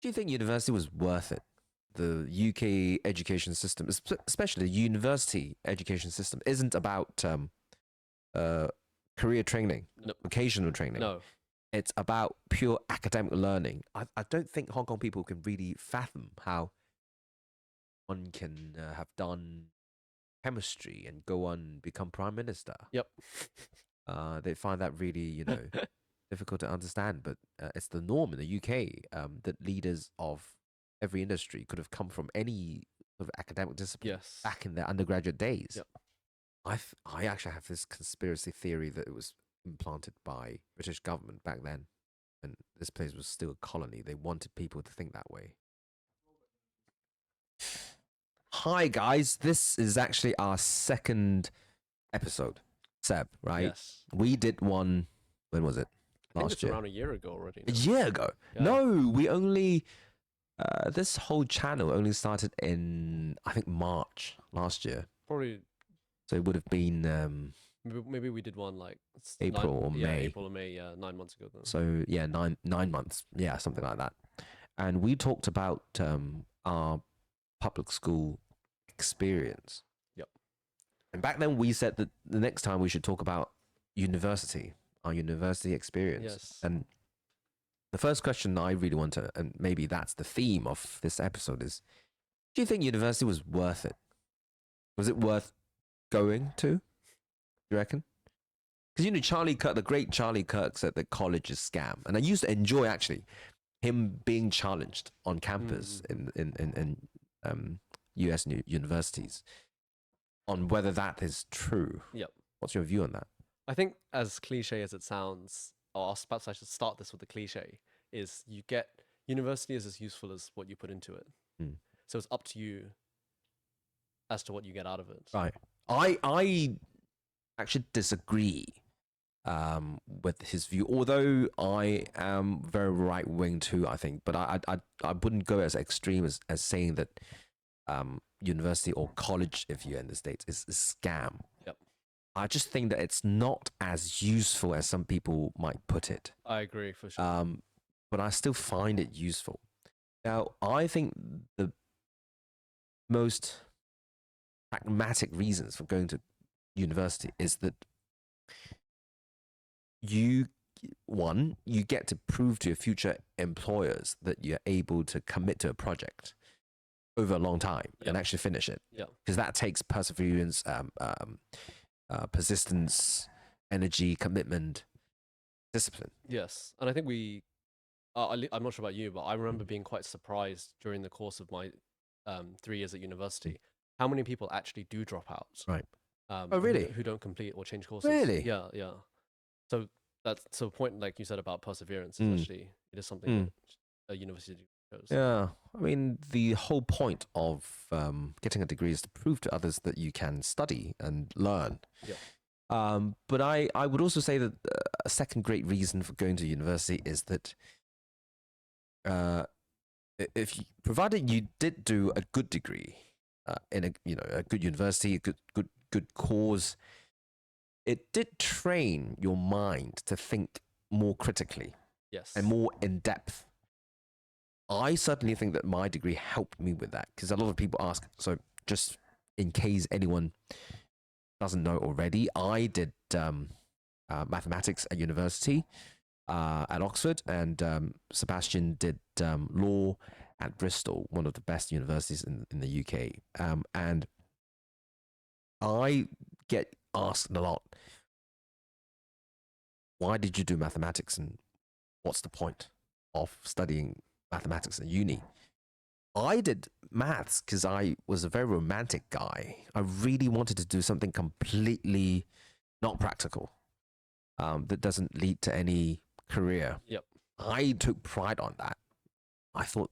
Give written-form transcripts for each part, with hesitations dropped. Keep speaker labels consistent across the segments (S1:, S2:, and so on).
S1: Do you think university was worth it? The UK education system, especially the university education system, isn't about career training, vocational training.
S2: No.
S1: It's about pure academic learning. I don't think Hong Kong people can really fathom how one can have done chemistry and go on become prime minister.
S2: Yep.
S1: They find that really, difficult to understand. But it's the norm in the UK that leaders of every industry could have come from any sort of academic discipline back in their undergraduate days.
S2: Yep.
S1: I actually have this conspiracy theory that it was implanted by British government back then, and this place was still a colony. They wanted people to think that way. Hi guys, this is actually our second episode, Seb, right?
S2: Yes.
S1: We did one, when was it?
S2: Last year. Around a year ago already.
S1: A year ago? Yeah. No, we only... this whole channel only started in, I think, March last year.
S2: Probably.
S1: So it would have been...
S2: maybe we did one like...
S1: April or May.
S2: April or May, 9 months ago. Then.
S1: So, yeah, nine months. Yeah, something like that. And we talked about our public school experience.
S2: Yep.
S1: And back then we said that the next time we should talk about university, our university experience.
S2: Yes.
S1: And the first question I really want to, and maybe that's the theme of this episode, is: do you think university was worth it? Was it worth going to? Do you reckon? Because Charlie Kirk, the great Charlie Kirk, said that college is scam, and I used to enjoy actually him being challenged on campus in US universities on whether that is true.
S2: Yep.
S1: What's your view on that?
S2: I think, as cliche as it sounds, or perhaps I should start this with the cliche, is you get university is as useful as what you put into it. So it's up to you as to what you get out of it.
S1: Right. I actually disagree with his view, although I am very right wing too, I think, but I wouldn't go as extreme as saying that university or college, if you're in the States, is a scam.
S2: Yep.
S1: I just think that it's not as useful as some people might put it.
S2: I agree, for sure.
S1: But I still find it useful. Now, I think the most pragmatic reasons for going to university is that you get to prove to your future employers that you're able to commit to a project over a long time and actually finish it.
S2: Yeah.
S1: Because that takes perseverance, persistence, energy, commitment, discipline.
S2: Yes. And I think I'm not sure about you, but I remember being quite surprised during the course of my 3 years at university, how many people actually do drop out.
S1: Right.
S2: Oh,
S1: really?
S2: Who don't complete or change courses.
S1: Really?
S2: Yeah, yeah. So that's a point, like you said, about perseverance. Actually, it is something that a university shows.
S1: Yeah. I mean, the whole point of getting a degree is to prove to others that you can study and learn.
S2: Yeah.
S1: But I would also say that a second great reason for going to university is that provided you did do a good degree in a good university, a good course, it did train your mind to think more critically.
S2: Yes.
S1: And more in depth. I certainly think that my degree helped me with that, because a lot of people ask, so just in case anyone doesn't know already, I did mathematics at university at Oxford, and Sebastian did law at Bristol, one of the best universities in the UK. And I get asked a lot, why did you do mathematics and what's the point of studying mathematics at uni? I did maths because I was a very romantic guy. I really wanted to do something completely not practical, that doesn't lead to any career.
S2: Yep.
S1: I took pride on that. I thought,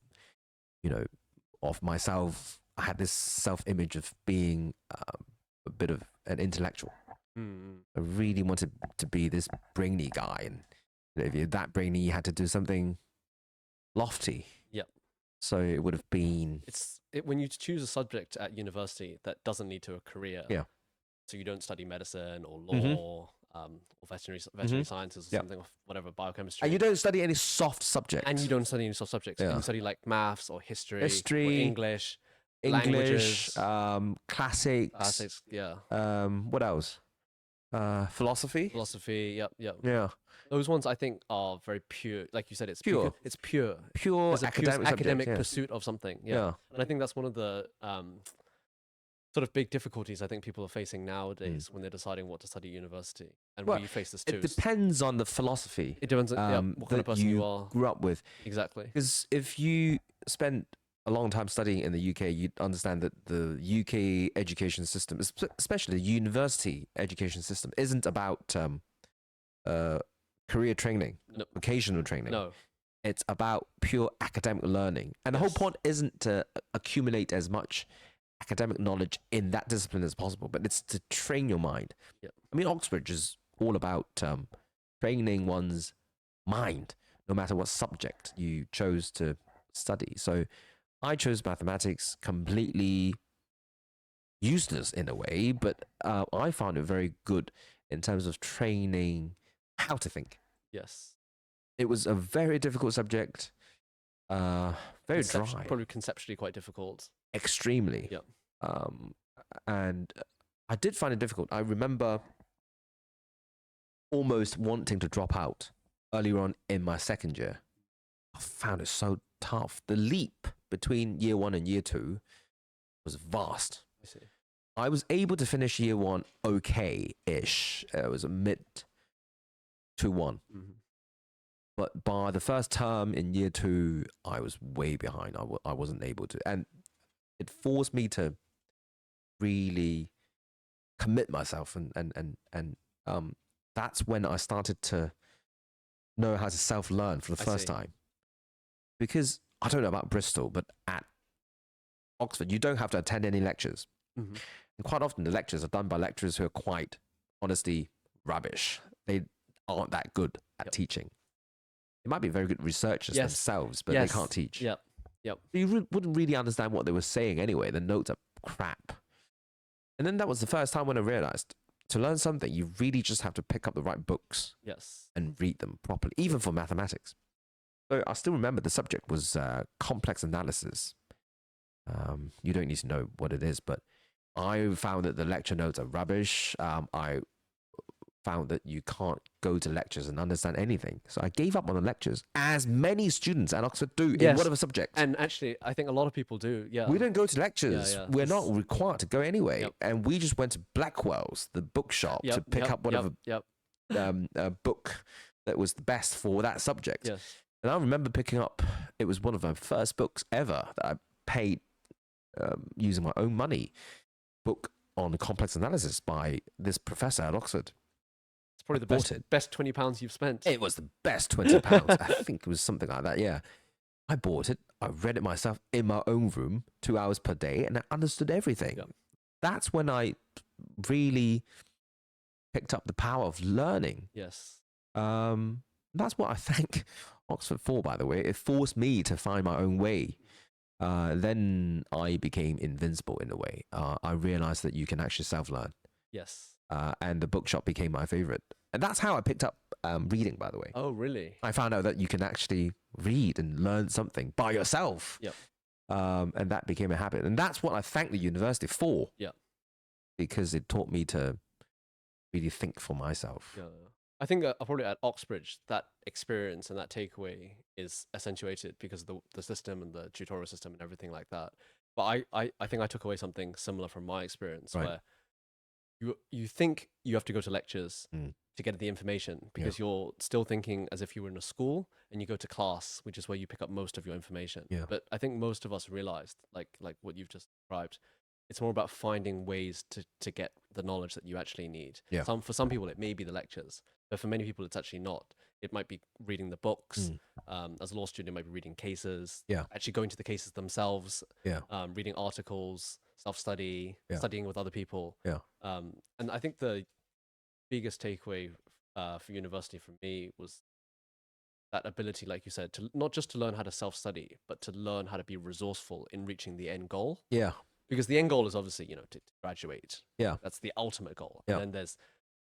S1: of myself, I had this self-image of being a bit of an intellectual. I really wanted to be this brainy guy, and if you're that brainy, you had to do something lofty.
S2: Yep.
S1: So it would have been...
S2: when you choose a subject at university that doesn't lead to a career.
S1: Yeah.
S2: So you don't study medicine or law, or veterinary sciences or
S1: Yep.
S2: something, or whatever, biochemistry.
S1: And you don't study any soft subjects.
S2: And you don't study any soft subjects.
S1: Yeah.
S2: You study like maths or history, or
S1: History,
S2: English,
S1: English,
S2: languages,
S1: classics.
S2: classics. Yeah.
S1: What else? Philosophy.
S2: Philosophy. Yep. Yep.
S1: Yeah.
S2: Those ones I think are very pure. Like you said, it's
S1: Pure.
S2: It's pure.
S1: Pure
S2: It's a
S1: academic,
S2: academic
S1: subject,
S2: pursuit of something.
S1: yeah.
S2: Yeah. And I think that's one of the sort of big difficulties I think people are facing nowadays when they're deciding what to study at university. And
S1: Well,
S2: we face this too.
S1: It depends on the philosophy
S2: It depends on what kind of
S1: that
S2: person you are.
S1: grew up with.
S2: Exactly.
S1: Because if you spent a long time studying in the UK, you'd understand that the UK education system, especially the university education system, isn't about career training,
S2: No.
S1: vocational training.
S2: No.
S1: It's about pure academic learning. And the whole point isn't to accumulate as much academic knowledge in that discipline as possible, but it's to train your mind.
S2: Yep.
S1: I mean, Oxbridge is all about training one's mind, no matter what subject you chose to study. So I chose mathematics, completely useless in a way, but I found it very good in terms of training how to think.
S2: Yes.
S1: It was a very difficult subject, very dry,
S2: Probably conceptually quite difficult.
S1: extremely.
S2: Yep.
S1: And I did find it difficult. I remember almost wanting to drop out earlier on in my second year. I found it so tough. The leap between year 1 and year 2 was vast.
S2: I see.
S1: I was able to finish year 1 okay-ish. It was a mid 2-1.
S2: Mm-hmm.
S1: But by the first term in year 2, I was way behind. I wasn't able to. And it forced me to really commit myself. And that's when I started to know how to self-learn for the first time. Because I don't know about Bristol, but at Oxford, you don't have to attend any lectures.
S2: Mm-hmm.
S1: And quite often the lectures are done by lecturers who are quite, honestly, rubbish. They aren't that good at teaching. They might be very good researchers themselves, but they can't teach.
S2: Yep.
S1: You wouldn't really understand what they were saying anyway. The notes are crap. And then that was the first time when I realized to learn something, you really just have to pick up the right books and read them properly, even for mathematics. So I still remember the subject was complex analysis. You don't need to know what it is, but I found that the lecture notes are rubbish. I found that you can't go to lectures and understand anything. So I gave up on the lectures, as many students at Oxford do in whatever subject.
S2: And actually, I think a lot of people do,
S1: We don't go to lectures.
S2: Yeah.
S1: We're not required to go anyway. And we just went to Blackwell's, the bookshop, to pick up whatever book that was the best for that subject.
S2: Yes.
S1: And I remember picking up, it was one of my first books ever that I paid using my own money, book on complex analysis by this professor at Oxford.
S2: It's probably the best £20 you've spent.
S1: It was the best £20. I think it was something like that, yeah. I bought it. I read it myself in my own room, 2 hours per day, and I understood everything.
S2: Yep.
S1: That's when I really picked up the power of learning.
S2: Yes.
S1: That's what I thank Oxford for, by the way. It forced me to find my own way. Then I became invincible in a way. I realized that you can actually self-learn.
S2: Yes.
S1: And the bookshop became my favorite. And that's how I picked up reading, by the way.
S2: Oh, really?
S1: I found out that you can actually read and learn something by yourself.
S2: Yep.
S1: And that became a habit. And that's what I thank the university for.
S2: Yeah.
S1: Because it taught me to really think for myself.
S2: Yeah. I think probably at Oxbridge, that experience and that takeaway is accentuated because of the system and the tutorial system and everything like that. But I think I took away something similar from my experience where you think you have to go to lectures to get the information because you're still thinking as if you were in a school, and you go to class, which is where you pick up most of your information.
S1: Yeah.
S2: But I think most of us realized, like what you've just described, it's more about finding ways to get the knowledge that you actually need.
S1: Yeah.
S2: For some people, it may be the lectures, but for many people, it's actually not. It might be reading the books. As a law student, it might be reading cases.
S1: Yeah.
S2: Actually going to the cases themselves.
S1: Yeah.
S2: Reading articles, self-study, studying with other people.
S1: Yeah.
S2: And I think the biggest takeaway for university for me was that ability, like you said, to not just to learn how to self-study, but to learn how to be resourceful in reaching the end goal.
S1: Yeah.
S2: Because the end goal is obviously, to graduate.
S1: Yeah.
S2: That's the ultimate goal.
S1: Yeah.
S2: And then there's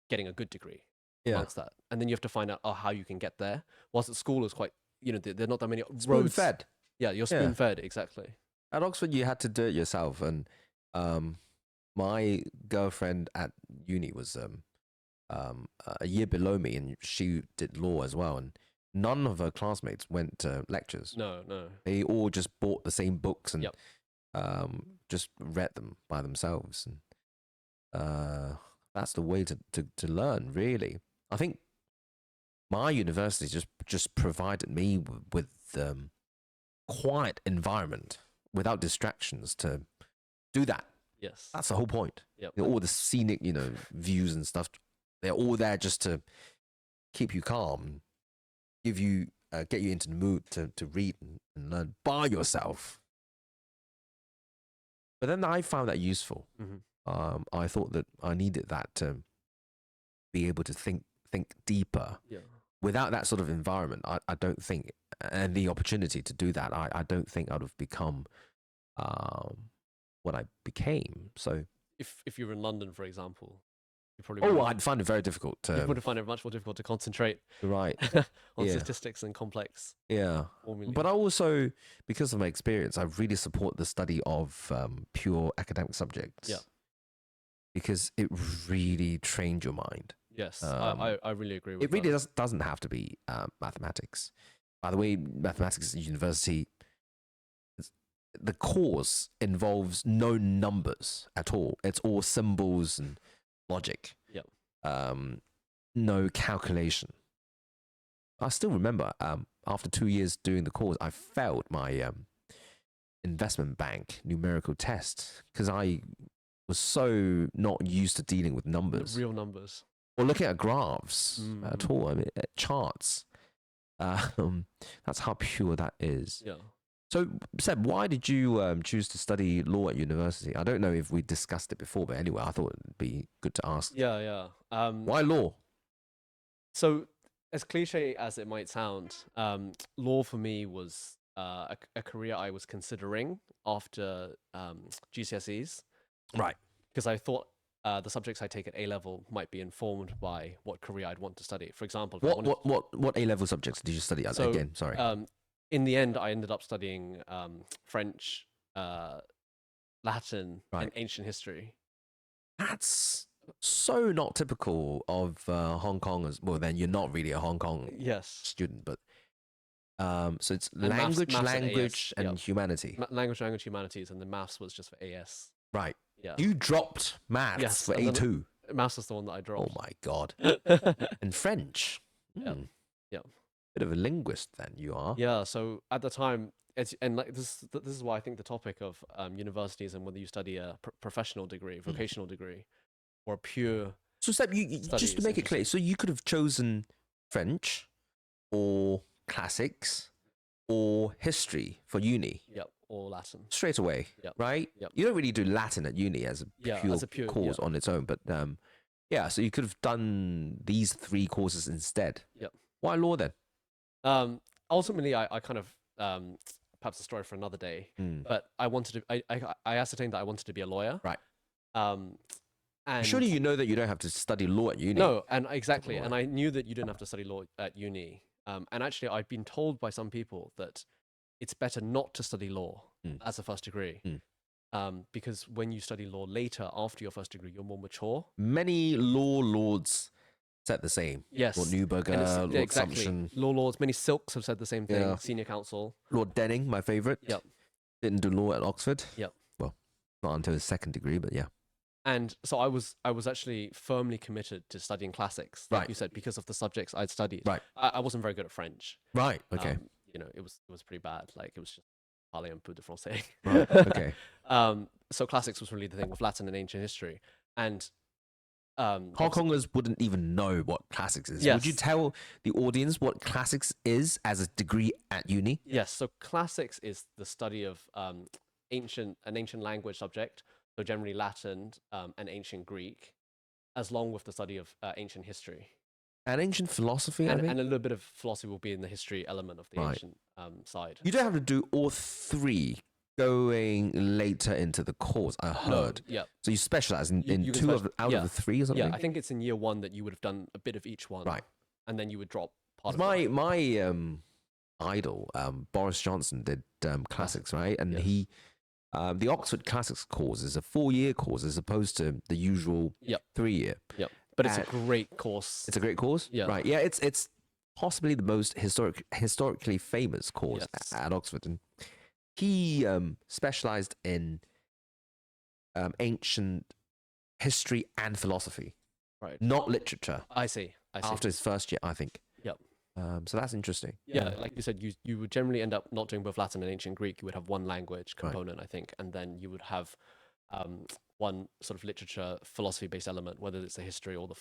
S2: getting a good degree. amongst that, and then you have to find out how you can get there. Whilst at school is quite, there are not that many
S1: Spoon
S2: roads.
S1: fed.
S2: Yeah, you're spoon fed, exactly.
S1: At Oxford, you had to do it yourself, and my girlfriend at uni was a year below me, and she did law as well, and none of her classmates went to lectures.
S2: No.
S1: They all just bought the same books and
S2: Yep.
S1: just read them by themselves, and that's the way to learn, really. I think my university just provided me with quiet environment without distractions to do that.
S2: Yes.
S1: That's the whole point.
S2: Yep.
S1: All the scenic, views and stuff, they're all there just to keep you calm, give you, get you into the mood to read and learn by yourself. But then I found that useful.
S2: Mm-hmm.
S1: I thought that I needed that to be able to think deeper.
S2: Yeah.
S1: Without that sort of environment, I don't think, and the opportunity to do that, I don't think I'd have become what I became. So
S2: if you were in London, for example, you probably
S1: I'd find it very difficult to.
S2: You would find it much more difficult to concentrate
S1: Right.
S2: on statistics and complex.
S1: Yeah.
S2: Formulae.
S1: But I also, because of my experience, I really support the study of pure academic subjects.
S2: Yeah.
S1: Because it really trained your mind.
S2: Yes, I really agree with
S1: it.
S2: that.
S1: It really doesn't have to be mathematics. By the way, mathematics at university, the course involves no numbers at all. It's all symbols and logic.
S2: Yeah.
S1: No calculation. I still remember after 2 years doing the course, I failed my investment bank numerical test because I was so not used to dealing with numbers.
S2: Real numbers.
S1: Or looking at graphs at all. I mean, charts. That's how pure that is.
S2: Yeah.
S1: So, Seb, why did you choose to study law at university? I don't know if we discussed it before, but anyway, I thought it'd be good to ask.
S2: Yeah.
S1: Why law?
S2: So, as cliche as it might sound, law for me was a career I was considering after GCSEs.
S1: Right.
S2: Because I thought the subjects I take at A level might be informed by what career I'd want to study. For example,
S1: what A level subjects did you study?
S2: So,
S1: again, sorry.
S2: In the end, I ended up studying French, Latin, and ancient history.
S1: That's so not typical of Hong Kong as well. Then you're not really a Hong Kong student, but so it's language and humanity.
S2: Language, humanities, and the maths was just for AS.
S1: Right.
S2: Yeah.
S1: You dropped maths for A2.
S2: Maths was the one that I dropped.
S1: Oh my god. And French.
S2: Yeah.
S1: Bit of a linguist then you are.
S2: Yeah. So at the time, this is why I think the topic of universities and whether you study a professional degree, vocational degree, or a pure.
S1: So Seb, you just to make it clear, so you could have chosen French, or classics, or history for uni.
S2: Yep. Or Latin.
S1: Straight away.
S2: Yep.
S1: Right.
S2: Yep.
S1: You don't really do Latin at uni as a pure course on its own, but so you could have done these 3 courses instead.
S2: Yep.
S1: Why law then?
S2: Ultimately, I kind of perhaps a story for another day. But I wanted to. I ascertained that I wanted to be a lawyer.
S1: Right.
S2: And
S1: surely you know that you don't have to study law at uni.
S2: No, and exactly, and I knew that you didn't have to study law at uni. And actually, I've been told by some people that it's better not to study law as a first degree. Because when you study law later after your first degree, you're more mature.
S1: Many law lords said the same.
S2: Yes.
S1: Lord Neuberger, Lord
S2: exactly. Law lords, many silks have said the same thing. Yeah. Senior counsel.
S1: Lord Denning, my favourite.
S2: Yep.
S1: Didn't do law at Oxford.
S2: Yep.
S1: Well, not until his second degree, but yeah.
S2: And so I was actually firmly committed to studying classics, like you said, because of the subjects I'd studied.
S1: Right.
S2: I wasn't very good at French.
S1: Right. Okay.
S2: It was pretty bad. Like it was just parler un peu de français.
S1: Right. Okay.
S2: So classics was really the thing with Latin and ancient history, and
S1: Hong Kongers wouldn't even know what classics is.
S2: Yes.
S1: Would you tell the audience what classics is as a degree at uni?
S2: Yes. So classics is the study of an ancient language subject. So generally Latin and ancient Greek, as long with the study of ancient history.
S1: And ancient philosophy,
S2: and a little bit of philosophy will be in the history element of the ancient side.
S1: You don't have to do all 3 going later into the course. I heard.
S2: Yeah.
S1: So you specialize in
S2: You can
S1: two out of the three or something.
S2: Yeah, I think it's in year 1 that you would have done a bit of each one,
S1: Right.
S2: and then you would drop part of
S1: My
S2: it.
S1: my idol Boris Johnson did classics, right? And
S2: Yes.
S1: he the Oxford Classics course is a 4-year course as opposed to the usual 3-year.
S2: Yep. But it's a great course.
S1: It's a great course.
S2: Yeah.
S1: Right. Yeah. It's possibly the most historically famous course
S2: Yes.
S1: at Oxford, and he specialized in ancient history and philosophy,
S2: Right.
S1: not literature.
S2: I see.
S1: After his first year, I think.
S2: Yep.
S1: So that's interesting.
S2: Yeah, like you said, you would generally end up not doing both Latin and ancient Greek. You would have one language component, I think, and then you would have one sort of literature, philosophy-based element, whether it's the history or the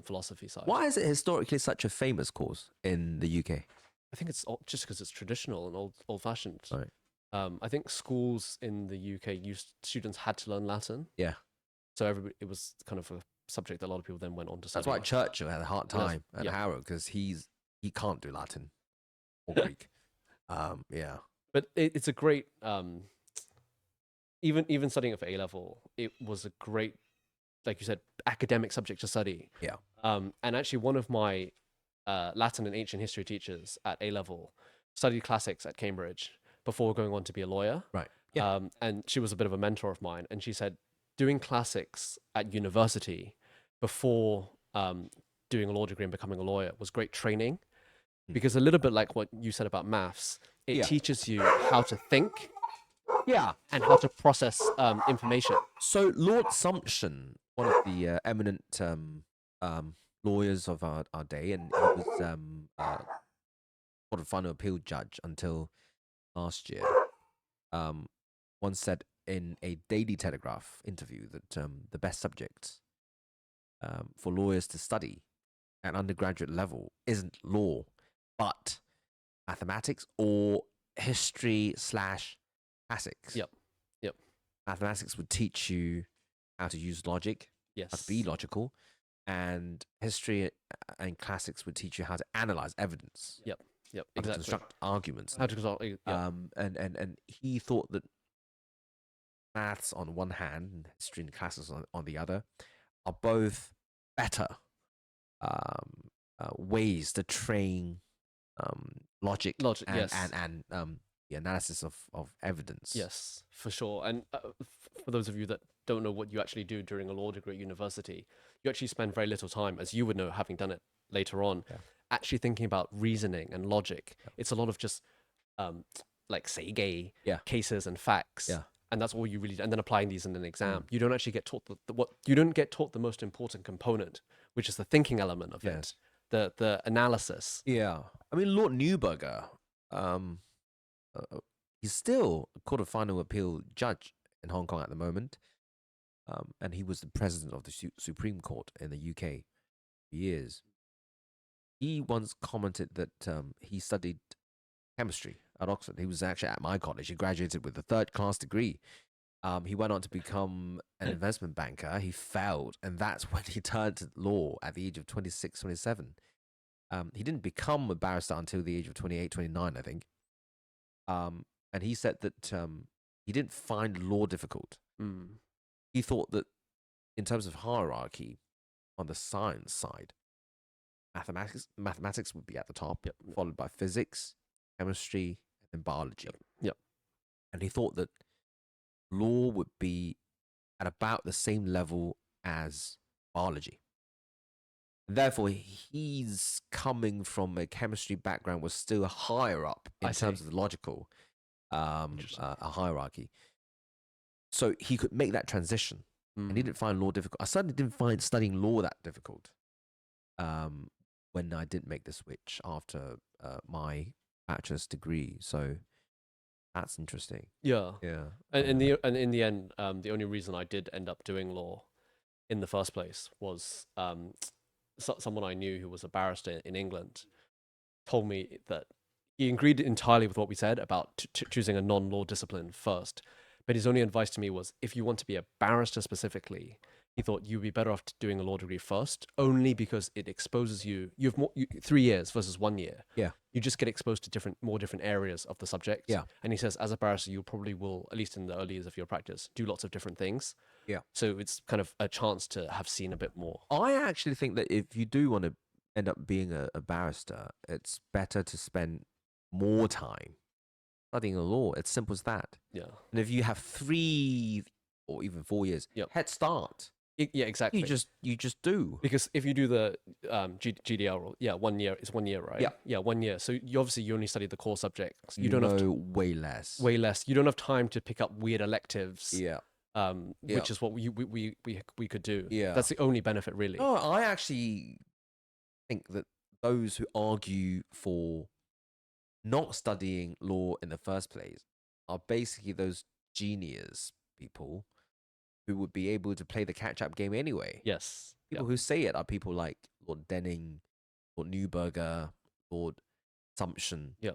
S2: philosophy side.
S1: Why is it historically such a famous course in the UK?
S2: I think it's just because it's traditional and old-fashioned.
S1: Right.
S2: I think schools in the UK students had to learn Latin.
S1: Yeah.
S2: So it was kind of a subject that a lot of people then went on to study.
S1: That's why Churchill had a hard time at Harrow, because he can't do Latin or Greek. Yeah.
S2: But it's a great even studying it for A-level, it was a great, like you said, academic subject to study.
S1: Yeah.
S2: And actually one of my Latin and ancient history teachers at A-level studied classics at Cambridge before going on to be a lawyer.
S1: Right. Yeah.
S2: And she was a bit of a mentor of mine, and she said doing classics at university before doing a law degree and becoming a lawyer was great training, because a little bit like what you said about maths, it teaches you how to think, and how to process information.
S1: So Lord Sumption, one of the eminent lawyers of our day, and he was Court of Final Appeal judge until last year, once said in a Daily Telegraph interview that the best subject for lawyers to study at undergraduate level isn't law, but mathematics or history/classics.
S2: Yep.
S1: Mathematics would teach you how to use logic, how to be logical, and history and classics would teach you how to analyze evidence.
S2: Yep.
S1: How
S2: Exactly.
S1: to construct arguments.
S2: How to construct.
S1: And he thought that maths on one hand and history and classics on the other are both better ways to train logic and the analysis of evidence.
S2: Yes, for sure. And for those of you that don't know what you actually do during a law degree at university, you actually spend very little time, as you would know, having done it later on, actually thinking about reasoning and logic. It's a lot of just like seige cases and facts. And that's all you really, and then applying these in an exam. You don't actually get taught you don't get taught the most important component, which is the thinking element of it, the analysis.
S1: Yeah, I mean, Lord Neuberger, he's still a Court of Final Appeal judge in Hong Kong at the moment, and he was the president of the Supreme Court in the UK for years. He once commented that he studied chemistry at Oxford. He was actually at my college. He graduated with a 3rd-class degree. He went on to become an investment banker. He failed, and that's when he turned to law at the age of 26, 27. He didn't become a barrister until the age of 28, 29, I think. And he said that he didn't find law difficult. He thought that in terms of hierarchy on the science side, mathematics would be at the top, followed by physics, chemistry, and biology. And he thought that law would be at about the same level as biology. And therefore, he's coming from a chemistry background, was still higher up in terms of the logical hierarchy. So he could make that transition, and he didn't find law difficult. I certainly didn't find studying law that difficult when I didn't make the switch after my bachelor's degree. So that's interesting.
S2: Yeah. And in the end, the only reason I did end up doing law in the first place was someone I knew who was a barrister in England told me that he agreed entirely with what we said about choosing a non-law discipline first. But his only advice to me was, if you want to be a barrister specifically, he thought you'd be better off doing a law degree first, only because it exposes you. You have 3 years versus 1 year.
S1: Yeah.
S2: You just get exposed to more different areas of the subject.
S1: Yeah.
S2: And he says, as a barrister, you probably will, at least in the early years of your practice, do lots of different things.
S1: Yeah.
S2: So it's kind of a chance to have seen a bit more.
S1: I actually think that if you do want to end up being a barrister, it's better to spend more time studying the law. It's simple as that.
S2: Yeah.
S1: And if you have 3 or even 4 years head start,
S2: yeah, exactly.
S1: You just do.
S2: Because if you do the GDL rule, 1 year, it's 1 year, right?
S1: Yeah.
S2: 1 year. So you only study the core subjects. You
S1: don't
S2: have
S1: way less.
S2: Way less. You don't have time to pick up weird electives.
S1: Yeah.
S2: Which is what we could do.
S1: Yeah.
S2: That's the only benefit, really.
S1: No, I actually think that those who argue for not studying law in the first place are basically those genius people who would be able to play the catch-up game anyway.
S2: Yes.
S1: People who say it are people like Lord Denning, Lord Neuberger, Lord Sumption.
S2: Yeah.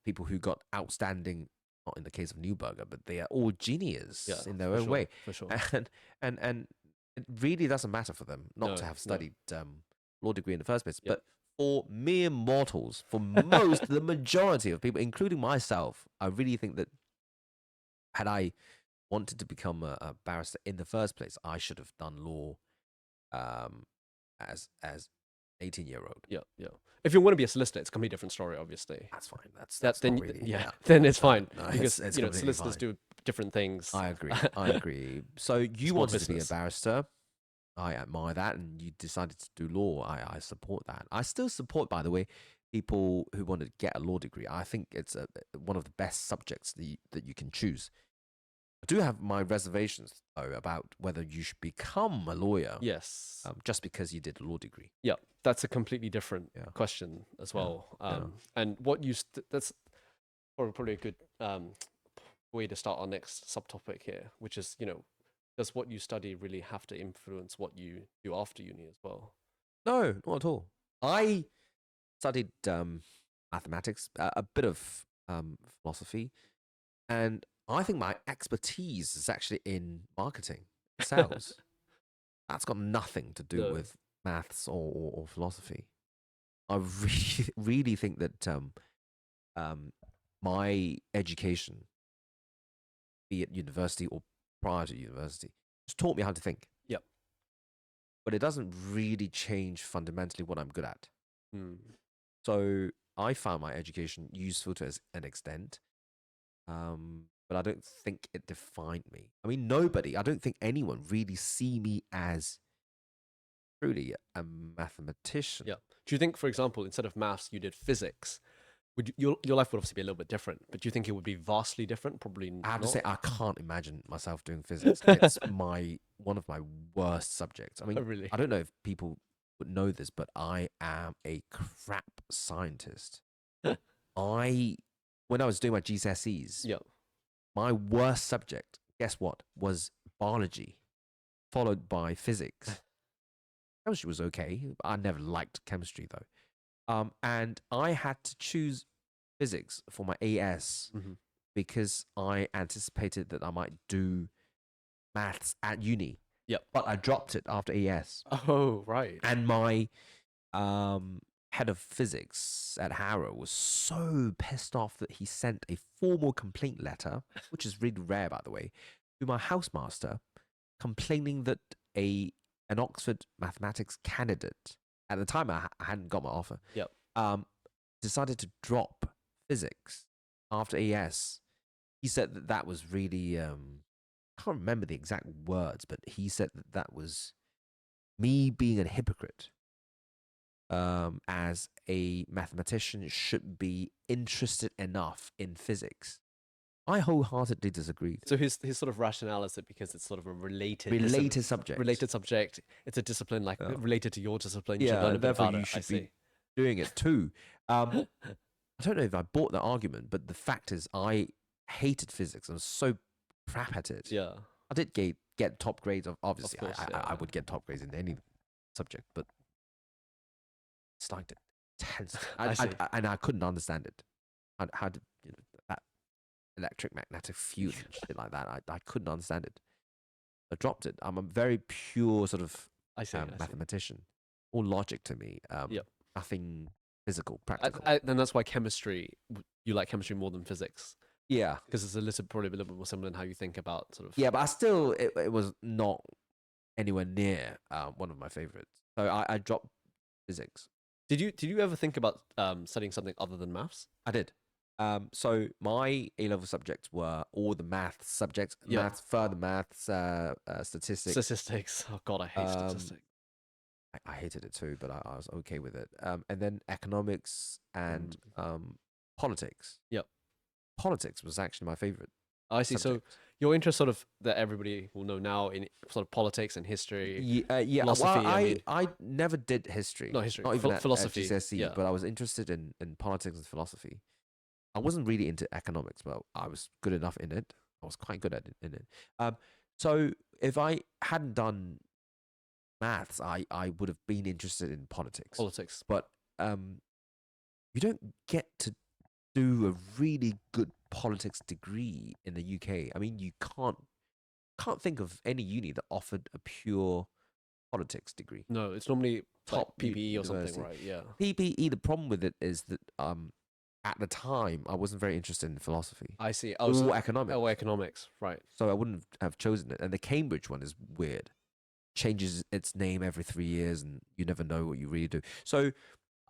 S1: People who got outstanding, not in the case of Neuberger, but they are all genius in their own
S2: sure,
S1: way.
S2: For sure.
S1: And it really doesn't matter for them not to have studied law degree in the first place. But for mere mortals, for the majority of people, including myself, I really think that had I wanted to become a barrister in the first place, I should have done law as 18-year-old.
S2: Yeah. If you want to be a solicitor, it's a completely different story, obviously.
S1: That's fine. That's
S2: then
S1: not really,
S2: then it's fine
S1: No,
S2: because
S1: it's
S2: solicitors
S1: fine.
S2: do different things.
S1: I agree. So you
S2: Small
S1: wanted to be a
S2: business.
S1: barrister. I admire that, and you decided to do law. I support that. I still support, by the way, people who want to get a law degree. I think it's one of the best subjects that you can choose. I do have my reservations, though, about whether you should become a lawyer.
S2: Yes.
S1: Just because you did a law degree.
S2: Yeah, that's a completely different question as well. And what that's probably a good way to start our next subtopic here, which is, does what you study really have to influence what you do after uni as well?
S1: No, not at all. I studied mathematics, a bit of philosophy, and I think my expertise is actually in marketing, sales. That's got nothing to do with maths or philosophy. I really think that my education, be it university or prior to university, just taught me how to think.
S2: Yep.
S1: But it doesn't really change fundamentally what I'm good at. So I found my education useful to an extent, but I don't think it defined me. I mean, I don't think anyone really see me as truly a mathematician.
S2: Yeah. Do you think, for example, instead of maths, you did physics? Your life would obviously be a little bit different, but do you think it would be vastly different? Probably not.
S1: I have to say, I can't imagine myself doing physics. It's one of my worst subjects. I mean,
S2: really?
S1: I don't know if people would know this, but I am a crap scientist. When I was doing my GCSEs, my worst subject, guess what, was biology, followed by physics. Chemistry was okay. I never liked chemistry, though. And I had to choose physics for my AS because I anticipated that I might do maths at uni. But I dropped it after AS.
S2: Oh, right.
S1: And my head of physics at Harrow was so pissed off that he sent a formal complaint letter, which is really rare, by the way, to my housemaster, complaining that an Oxford mathematics candidate, at the time I hadn't got my offer, decided to drop physics after AS. He said that was really, I can't remember the exact words, but he said that was me being a hypocrite. As a mathematician should be interested enough in physics. I wholeheartedly disagree.
S2: So his sort of rationale is that because it's sort of a related
S1: subject.
S2: Related subject. It's a discipline related to your discipline. You should
S1: Yeah,
S2: learn a bit
S1: therefore
S2: about
S1: you
S2: it.
S1: should be doing it too. I don't know if I bought the argument, but the fact is I hated physics. I was so crap at it.
S2: Yeah.
S1: I did get top grades. Obviously,
S2: Of course,
S1: I would get top grades in any subject, but I disliked it intensely. And I couldn't understand it. How did that electric magnetic field and shit like that? I couldn't understand it. dropped it. I'm a very pure sort of
S2: I see. I see.
S1: mathematician. All logic to me.
S2: Yep.
S1: Nothing physical, practical.
S2: And that's why chemistry, you like chemistry more than physics,
S1: yeah.
S2: because it's probably a little bit more similar in how you think about sort of.
S1: Yeah, but I still, it was not anywhere near one of my favorites. So I dropped physics.
S2: Did you ever think about studying something other than maths?
S1: I did. So my A-level subjects were all the maths subjects,
S2: Yeah.
S1: further maths, statistics.
S2: Statistics. Oh God, I hate statistics.
S1: I hated it too, but I was okay with it. And then economics and politics.
S2: Yep.
S1: Politics was actually my favorite.
S2: I see.
S1: subject.
S2: So your interest, sort of, that everybody will know now in sort of politics and history.
S1: Yeah.
S2: Philosophy,
S1: Well,
S2: I
S1: I never did history.
S2: Not history.
S1: Not even at
S2: Philosophy.
S1: GCSE,
S2: Yeah.
S1: but I was interested in politics and philosophy. I wasn't really into economics, but I was good enough in it. I was quite good at it in it. So if I hadn't done maths, I would have been interested in politics. But you don't get to do a really good politics degree in the UK. I mean, you can't think of any uni that offered a pure politics degree.
S2: No, it's normally
S1: Top
S2: like PPE or something,
S1: university.
S2: right? Yeah.
S1: PPE. The problem with it is that at the time I wasn't very interested in philosophy
S2: I see.
S1: or economics.
S2: Oh, economics, right?
S1: So I wouldn't have chosen it. And the Cambridge one is weird. Changes its name every 3 years, and you never know what you really do. So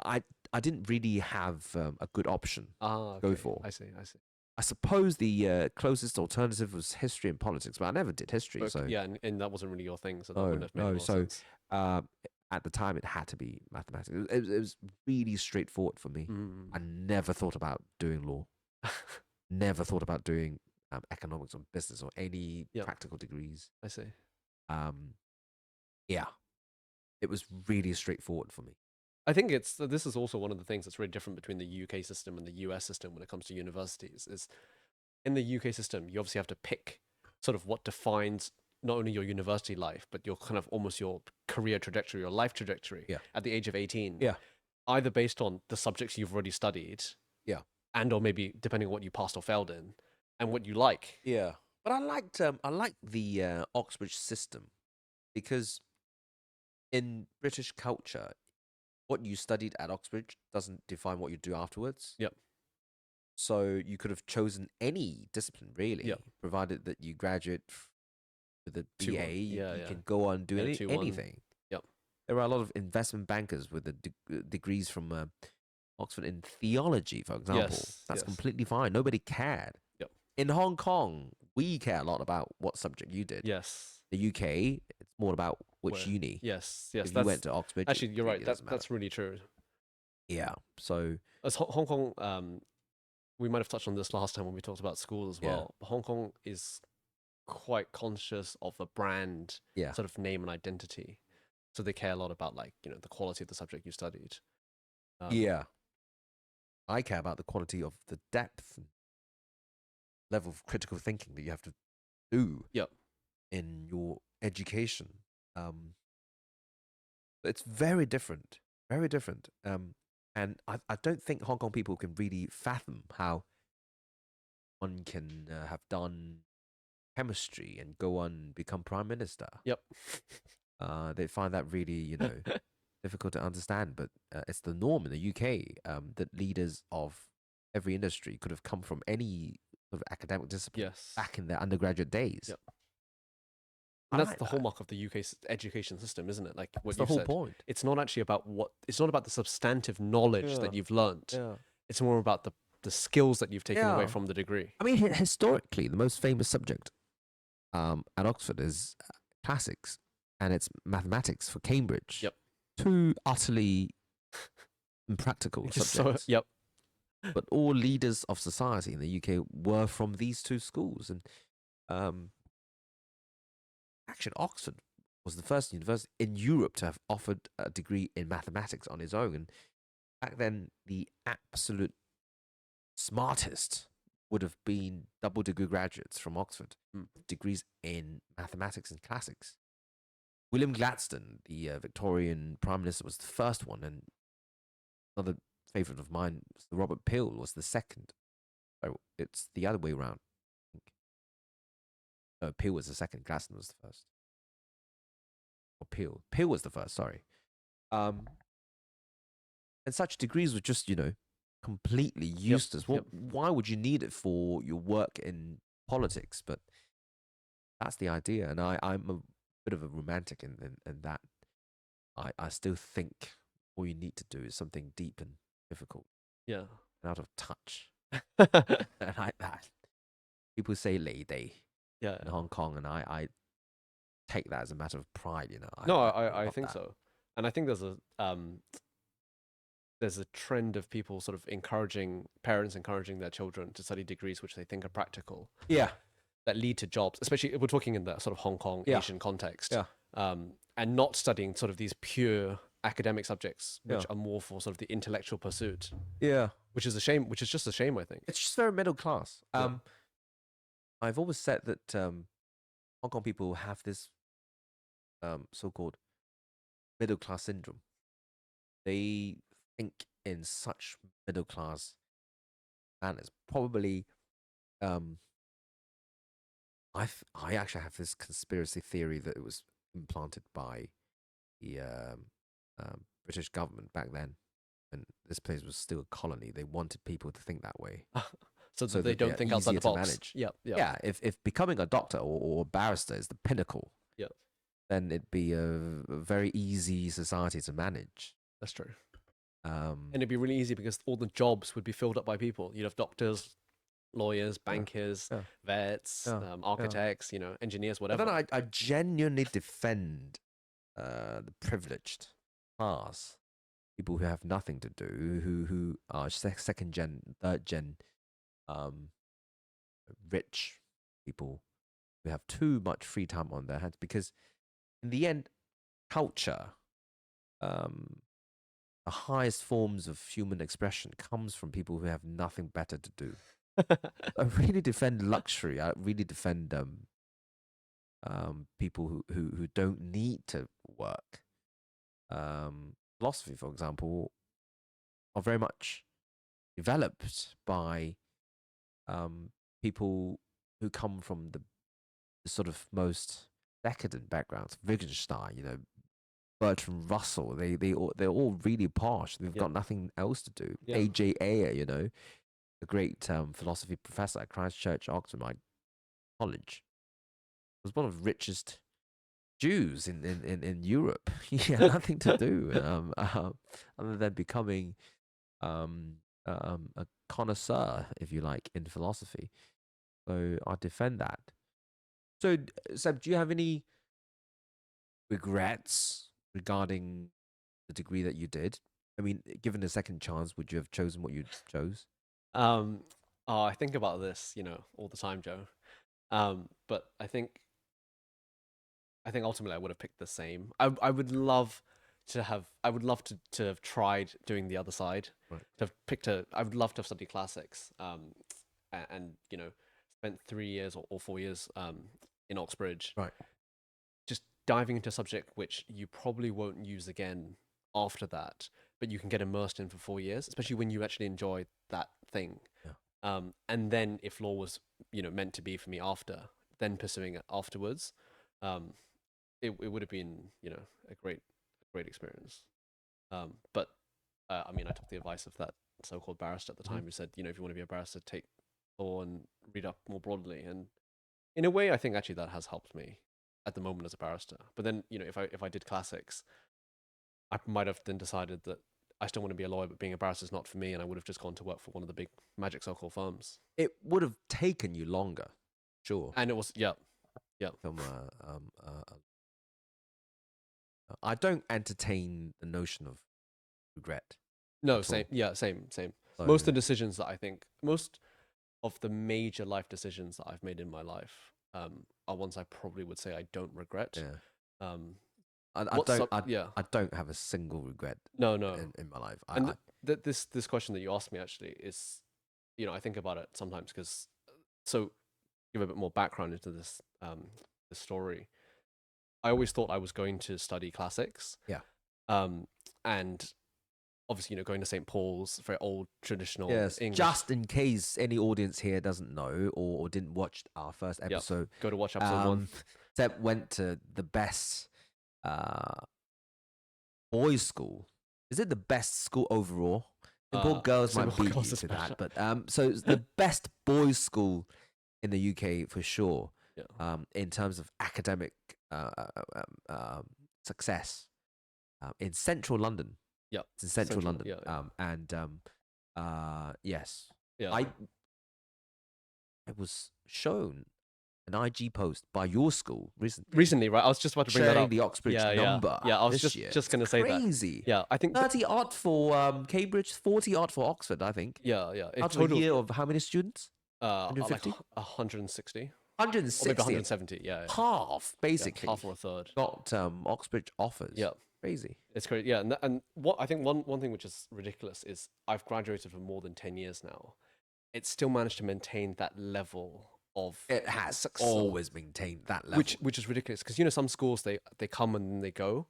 S1: I didn't really have a good option to go for.
S2: I see.
S1: I suppose the closest alternative was history and politics, but I never did history.
S2: But,
S1: so
S2: yeah, and that wasn't really your thing, so that wouldn't have made a lot of
S1: so
S2: sense.
S1: at the time it had to be mathematics. It was really straightforward for me. I never thought about doing law. Never thought about doing economics or business or any practical degrees.
S2: I see.
S1: Yeah, it was really straightforward for me.
S2: I think this is also one of the things that's really different between the UK system and the US system when it comes to universities. Is in the UK system, you obviously have to pick sort of what defines not only your university life, but your kind of almost your career trajectory, your life trajectory at the age of 18.
S1: Yeah.
S2: Either based on the subjects you've already studied.
S1: Yeah.
S2: And or maybe depending on what you passed or failed in and what you like.
S1: Yeah. But I liked the Oxbridge system because in British culture, what you studied at Oxbridge doesn't define what you do afterwards.
S2: Yep.
S1: So you could have chosen any discipline, really, provided that you graduate with a BA. You can go on doing anything.
S2: Yep.
S1: There are a lot of investment bankers with the degrees from Oxford in theology, for example. That's completely fine. Nobody cared.
S2: Yep.
S1: In Hong Kong, we care a lot about what subject you did.
S2: Yes.
S1: The UK, it's more about which uni.
S2: Yes.
S1: If you went to Oxford.
S2: Actually, you're right. That's really true.
S1: Yeah. So
S2: as Hong Kong, we might have touched on this last time when we talked about school as well. But Hong Kong is quite conscious of a brand sort of name and identity. So they care a lot about, like, you know, the quality of the subject you studied.
S1: I care about the quality of the depth and level of critical thinking that you have to do in your education. It's very different. Very different. And I don't think Hong Kong people can really fathom how one can have done chemistry and go on and become prime minister.
S2: Yep.
S1: They find that really, you know, difficult to understand. But it's the norm in the UK that leaders of every industry could have come from any sort of academic discipline back in their undergraduate days.
S2: Yep. And that's the hallmark of the UK education system, isn't it? Like what
S1: the whole point.
S2: It's not actually about it's not about the substantive knowledge that you've learnt. It's more about the skills that you've taken away from the degree.
S1: I mean, historically, the most famous subject at Oxford is classics, and it's mathematics for Cambridge.
S2: Yep.
S1: Two utterly impractical subjects. But all leaders of society in the UK were from these two schools, and actually, Oxford was the first university in Europe to have offered a degree in mathematics on its own. And back then, the absolute smartest would have been double degree graduates from Oxford, degrees in mathematics and classics. William Gladstone, the Victorian Prime Minister, was the first one, and another favourite of mine, Robert Peel, was the second. So it's the other way around. Peel was the second, Gladstone was the first. or Peel. Peel was the first. Sorry. And such degrees were just completely useless. Why would you need it for your work in politics? But that's the idea, and I'm a bit of a romantic in that. I still think all you need to do is something deep and difficult.
S2: Yeah.
S1: And out of touch. I like that. People say Lei Day in Hong Kong, and I take that as a matter of pride.
S2: I think so, and I think there's a trend of people sort of parents encouraging their children to study degrees which they think are practical.
S1: Yeah.
S2: That lead to jobs, especially if we're talking in that sort of Hong Kong Asian context.
S1: Yeah.
S2: And not studying sort of these pure academic subjects, which are more for sort of the intellectual pursuit.
S1: Yeah.
S2: Which is a shame. Which is just a shame, I think.
S1: It's just very middle class. I've always said that Hong Kong people have this so-called middle class syndrome. They think in such middle class manners. Probably, I actually have this conspiracy theory that it was implanted by the British government back then, when this place was still a colony. They wanted people to think that way,
S2: so that they don't think outside the box.
S1: Manage.
S2: Yeah.
S1: If becoming a doctor or a barrister is the pinnacle, then it'd be a very easy society to manage.
S2: That's true. And it'd be really easy because all the jobs would be filled up by people. You'd have doctors, lawyers, bankers, vets, architects, engineers, whatever.
S1: But then I genuinely defend the privileged class, people who have nothing to do, who are second gen, third gen, rich people who have too much free time on their hands. Because in the end, culture, the highest forms of human expression comes from people who have nothing better to do. I really defend luxury. I really defend people who don't need to work. Philosophy, for example, are very much developed by people who come from the sort of most decadent backgrounds. Wittgenstein, Bertrand Russell, they're all really posh. They've got nothing else to do. A.J. Ayer, the great philosophy professor at Christ Church, Oxford College, was one of the richest Jews in Europe. He had nothing to do other than becoming a connoisseur, if you like, in philosophy. So I defend that. So, Seb, do you have any regrets regarding the degree that you did? I mean, given a second chance, would you have chosen what you chose?
S2: I think about this, all the time, Joe. But I think ultimately I would have picked the same. I would love to have tried doing the other side.
S1: Right.
S2: To have picked I would love to have studied classics. And spent 3 years or 4 years in Oxbridge.
S1: Right.
S2: Just diving into a subject which you probably won't use again after that, but you can get immersed in for 4 years, especially when you actually enjoy that thing.
S1: Yeah.
S2: And then if law was, meant to be for me after, then pursuing it afterwards, it would have been, a great experience. But I mean, I took the advice of that so-called barrister at the time who said, if you want to be a barrister, take law and read up more broadly. And in a way, I think actually that has helped me at the moment as a barrister. But then, if I did classics, I might have then decided that I still want to be a lawyer, but being a barrister is not for me, and I would have just gone to work for one of the big magic so-called firms.
S1: It would have taken you longer, sure.
S2: And it was, yeah.
S1: From I don't entertain the notion of regret.
S2: No, same. Yeah, same. So, most of the decisions that I think, most of the major life decisions that I've made in my life are ones I probably would say I don't regret.
S1: Yeah. I don't have a single regret.
S2: No.
S1: In my life.
S2: This question that you asked me actually is, I think about it sometimes because, so give a bit more background into this this story. I always thought I was going to study classics.
S1: Yeah.
S2: And obviously, going to St. Paul's, very old traditional English.
S1: Just in case any audience here doesn't know or didn't watch our first episode,
S2: go to watch episode 1.
S1: Seb went to the best boys' school. Is it the best school overall? Poor girls might beat you to that, but so it's the best boys' school in the UK for sure.
S2: Yeah.
S1: In terms of academic success, in central London.
S2: Yeah.
S1: It's in central London.
S2: Yeah.
S1: Yes,
S2: Yeah.
S1: I was shown an IG post by your school
S2: recently, right? I was just about to bring that
S1: sharing
S2: up.
S1: the Oxbridge
S2: Yeah,
S1: number.
S2: Yeah, I was
S1: this year.
S2: just going to say that.
S1: Crazy.
S2: Yeah, I think
S1: 30 odd for Cambridge, 40 odd for Oxford, I think.
S2: yeah.
S1: Out of a year of how many students?
S2: Like
S1: 150?
S2: 160.
S1: 160.
S2: Or maybe 170, yeah.
S1: Half, basically.
S2: Yeah, half or a third.
S1: Got Oxbridge offers.
S2: Yeah.
S1: Crazy.
S2: It's crazy. Yeah, and what I think one thing which is ridiculous is I've graduated for more than 10 years now. It's still managed to maintain that level of
S1: It has
S2: success,
S1: always maintained that level.
S2: which is ridiculous because some schools they come and then they go.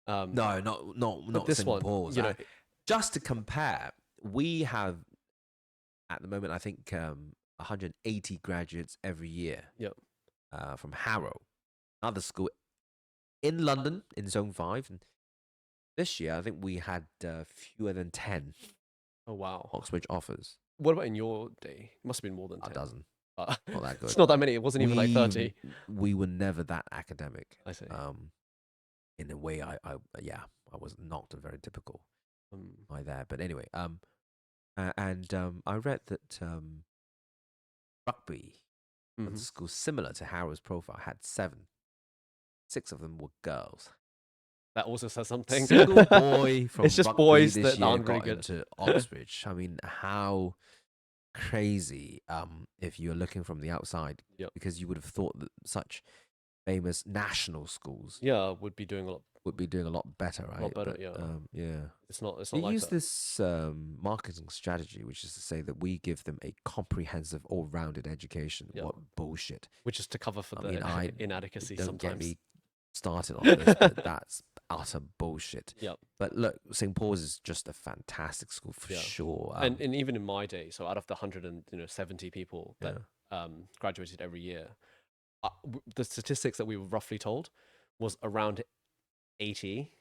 S1: No, not
S2: this
S1: Singapore's.
S2: one.
S1: Just to compare, we have at the moment I think 180 graduates every year.
S2: Yep.
S1: From Harrow, another school in London in Zone 5, and this year I think we had fewer than 10.
S2: Oh wow.
S1: Oxbridge offers.
S2: What about in your day? It must have been more than 10.
S1: A dozen. Not that good.
S2: It's not that many. It wasn't even like 30.
S1: We were never that academic.
S2: I see.
S1: In a way, I was not a very typical by there. But anyway, I read that rugby at a school similar to Harrow's profile had 7. 6 of them were girls.
S2: That also says something.
S1: Single boy from
S2: it's just
S1: rugby
S2: boys
S1: this
S2: that
S1: year
S2: aren't
S1: got
S2: very good.
S1: into Oxbridge. I mean, how crazy if you're looking from the outside, because you would have thought that such famous national schools
S2: would be doing a lot
S1: better, right?
S2: A lot better,
S1: yeah.
S2: It's not
S1: They
S2: like
S1: use
S2: that.
S1: this marketing strategy, which is to say that we give them a comprehensive, all-rounded education. What bullshit!
S2: Which is to cover for the inadequacy
S1: don't
S2: sometimes.
S1: Get me started on this, but that's utter bullshit.
S2: Yep.
S1: But look, St. Paul's is just a fantastic school for sure.
S2: And even in my day, so out of the 170 people that graduated every year, the statistics that we were roughly told was around 80,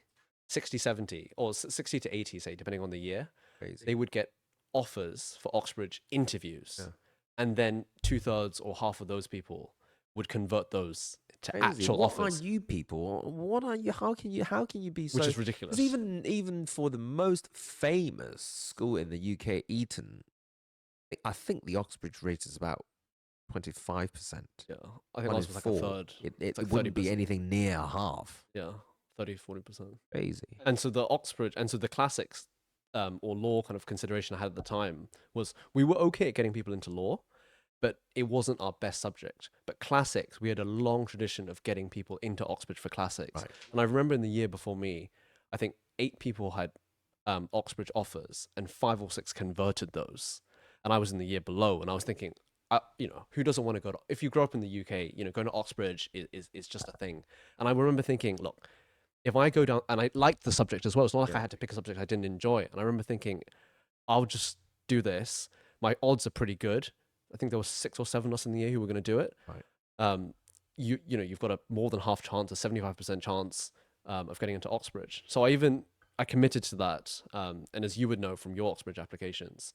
S2: 60, 70, or 60 to 80, say, depending on the year.
S1: Crazy.
S2: They would get offers for Oxbridge interviews. Yeah. And then 2/3 or half of those people would convert those to actual offers.
S1: What are you people? What are you? How can you be so?
S2: Which is ridiculous.
S1: Even for the most famous school in the UK, Eton, I think the Oxbridge rate is about 25%.
S2: Yeah, I think ours was like a third.
S1: It wouldn't be anything near half.
S2: Yeah, 30-40%.
S1: Crazy.
S2: And so the Oxbridge, and so the classics, or law kind of consideration I had at the time was we were okay at getting people into law, but it wasn't our best subject. But classics, we had a long tradition of getting people into Oxbridge for classics. Right. And I remember in the year before me, I think 8 people had Oxbridge offers, and 5 or 6 converted those. And I was in the year below, and I was thinking, who doesn't want to go to, if you grow up in the UK, going to Oxbridge is just a thing. And I remember thinking, look, if I go down, and I liked the subject as well, it's not like I had to pick a subject I didn't enjoy. And I remember thinking, I'll just do this. My odds are pretty good. I think there was 6 or 7 of us in the year who were going to do it. Right. You've got a more than half chance, a 75% chance of getting into Oxbridge. So I committed to that. And as you would know from your Oxbridge applications,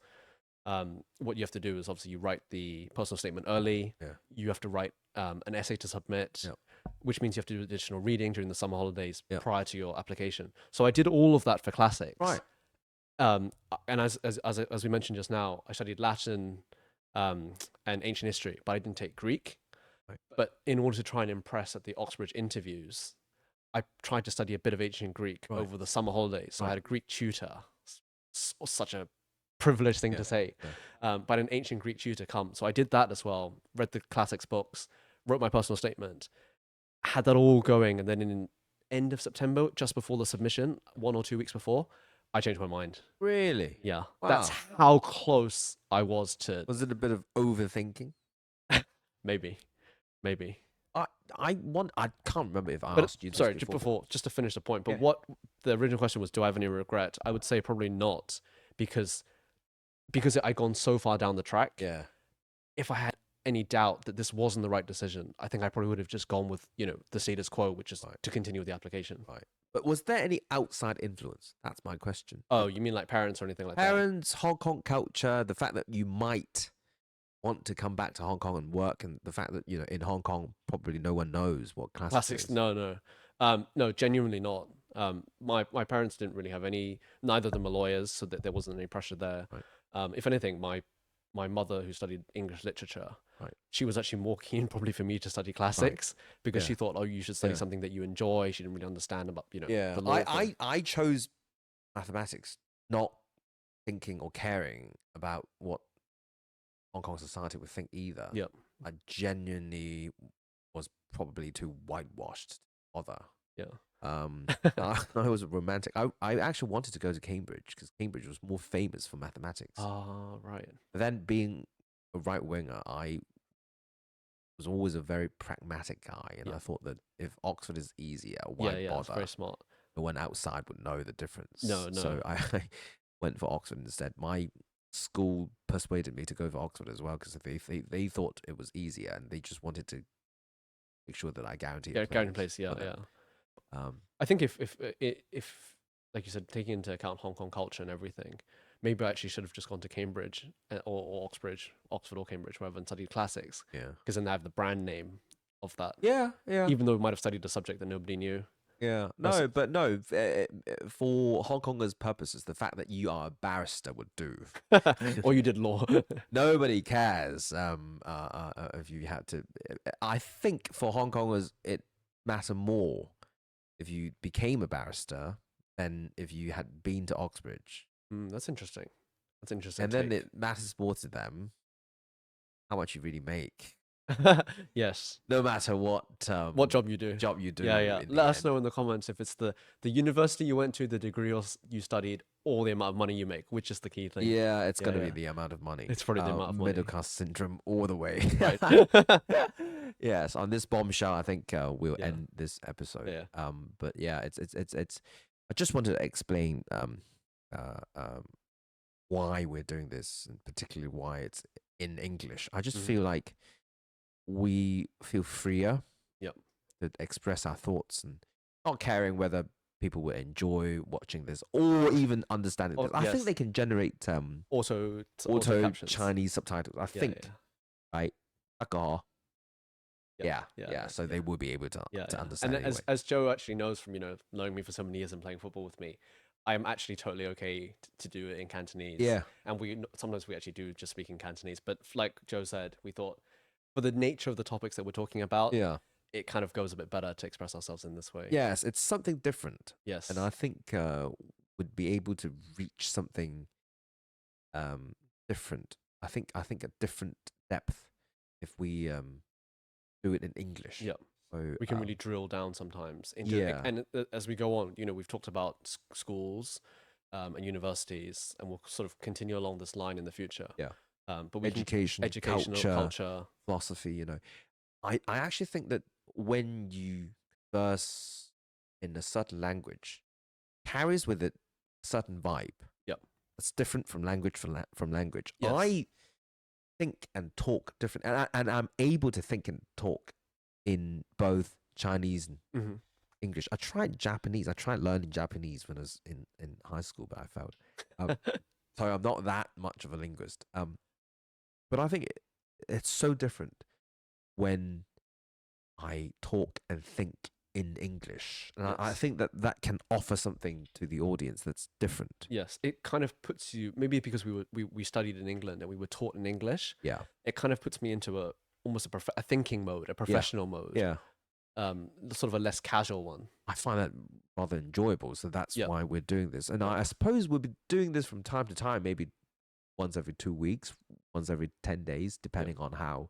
S2: what you have to do is obviously you write the personal statement early. Yeah. You have to write an essay to submit, which means you have to do additional reading during the summer holidays prior to your application. So I did all of that for classics.
S1: Right.
S2: And as we mentioned just now, I studied Latin and ancient history, but I didn't take Greek. Right. But in order to try and impress at the Oxbridge interviews, I tried to study a bit of ancient Greek over the summer holidays. So I had a Greek tutor. Such a privileged thing to say. But an ancient Greek tutor come. So I did that as well, read the classics books, wrote my personal statement, had that all going. And then in end of September, just before the submission, 1 or 2 weeks before, I changed my mind.
S1: Really?
S2: Yeah.
S1: Wow.
S2: That's how close I was to...
S1: Was it a bit of overthinking?
S2: Maybe.
S1: I can't remember if I asked you this before.
S2: Just to finish the point, but what the original question was, do I have any regret? I would say probably not, because I'd gone so far down the track.
S1: Yeah.
S2: If I had any doubt that this wasn't the right decision, I think I probably would have just gone with, the status quo, which is to continue with the application.
S1: Right. But was there any outside influence? That's my question.
S2: Oh, you mean like parents or anything like that?
S1: Parents, Hong Kong culture, the fact that you might want to come back to Hong Kong and work, and the fact that, in Hong Kong, probably no one knows what classics is.
S2: No. No, genuinely not. My parents didn't really have neither of them are lawyers, so that there wasn't any pressure there.
S1: Right.
S2: If anything, my mother, who studied English literature,
S1: Right.
S2: she was actually more keen probably for me to study classics because she thought, oh, you should study something that you enjoy. She didn't really understand about, the law thing.
S1: I chose mathematics not thinking or caring about what Hong Kong society would think either.
S2: Yep.
S1: I genuinely was probably too whitewashed to bother.
S2: Yeah.
S1: I was romantic. I actually wanted to go to Cambridge because Cambridge was more famous for mathematics.
S2: Oh, right.
S1: But then being a right winger, I was always a very pragmatic guy, and I thought that if Oxford is easier, why bother?
S2: That's very smart.
S1: No one outside would know the difference.
S2: No.
S1: So I went for Oxford instead. My school persuaded me to go for Oxford as well because they thought it was easier, and they just wanted to make sure that I guaranteed a
S2: place. Yeah. I think if like you said, taking into account Hong Kong culture and everything, maybe I actually should have just gone to Cambridge or Oxford or Cambridge, wherever, and studied classics.
S1: Yeah.
S2: Because then they have the brand name of that.
S1: Yeah.
S2: Even though we might have studied a subject that nobody knew.
S1: Yeah. For Hong Kongers' purposes, the fact that you are a barrister would do.
S2: Or you did law.
S1: Nobody cares if you had to. I think for Hong Kongers, it matter more if you became a barrister than if you had been to Oxbridge.
S2: That's interesting.
S1: And then it matters more to them how much you really make.
S2: Yes.
S1: No matter what
S2: job you do. Yeah. Let us know in the comments if it's the university you went to, the degree you studied, or the amount of money you make, which is the key thing.
S1: Yeah, it's going to be the amount of money.
S2: It's probably the amount of money.
S1: Middle class syndrome all the way.
S2: Right.
S1: Yes, on this bombshell, I think we'll end this episode.
S2: Yeah.
S1: But yeah, it's. I just wanted to explain why we're doing this, and particularly why it's in English. I just feel like we feel freer to express our thoughts and not caring whether people will enjoy watching this or even understanding this. I think they can generate
S2: auto
S1: Chinese subtitles. I think, right? So they will be able to understand.
S2: And
S1: anyway.
S2: as Joe actually knows from knowing me for so many years and playing football with me, I am actually totally okay to do it in Cantonese.
S1: Yeah,
S2: and sometimes we actually do just speak in Cantonese. But like Joe said, we thought for the nature of the topics that we're talking about, it kind of goes a bit better to express ourselves in this way.
S1: Yes, it's something different.
S2: Yes,
S1: and I think would be able to reach something different. I think a different depth if we do it in English.
S2: Yeah.
S1: So,
S2: we can really drill down sometimes into it. And as we go on, we've talked about schools and universities, and we'll sort of continue along this line in the future.
S1: Yeah.
S2: But
S1: education,
S2: culture,
S1: philosophy. I actually think that when you converse in a certain language, carries with it a certain vibe.
S2: Yeah.
S1: It's different from language from language.
S2: Yes.
S1: I think and talk different, and I'm able to think and talk in both Chinese and English. I tried Japanese. I tried learning Japanese when I was in high school, but I failed. So I'm not that much of a linguist. But I think it's so different when I talk and think in English. And I think that can offer something to the audience that's different.
S2: Yes, it kind of puts you, maybe because we studied in England and we were taught in English.
S1: Yeah.
S2: It kind of puts me into almost a thinking mode, a professional mode.
S1: Yeah.
S2: Sort of a less casual one.
S1: I find that rather enjoyable. So that's why we're doing this. And I suppose we'll be doing this from time to time, maybe once every 2 weeks, once every 10 days, depending on how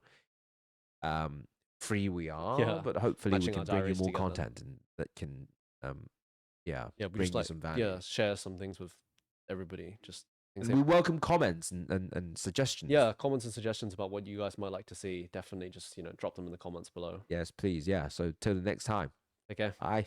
S1: free we are.
S2: Yeah.
S1: But hopefully
S2: Matching
S1: we can bring you more content and that can bring you some value.
S2: Share some things with everybody. Just
S1: we welcome comments and suggestions.
S2: Yeah, comments and suggestions about what you guys might like to see. Definitely just drop them in the comments below.
S1: Yes, please. Yeah. So till the next time.
S2: Okay.
S1: Bye.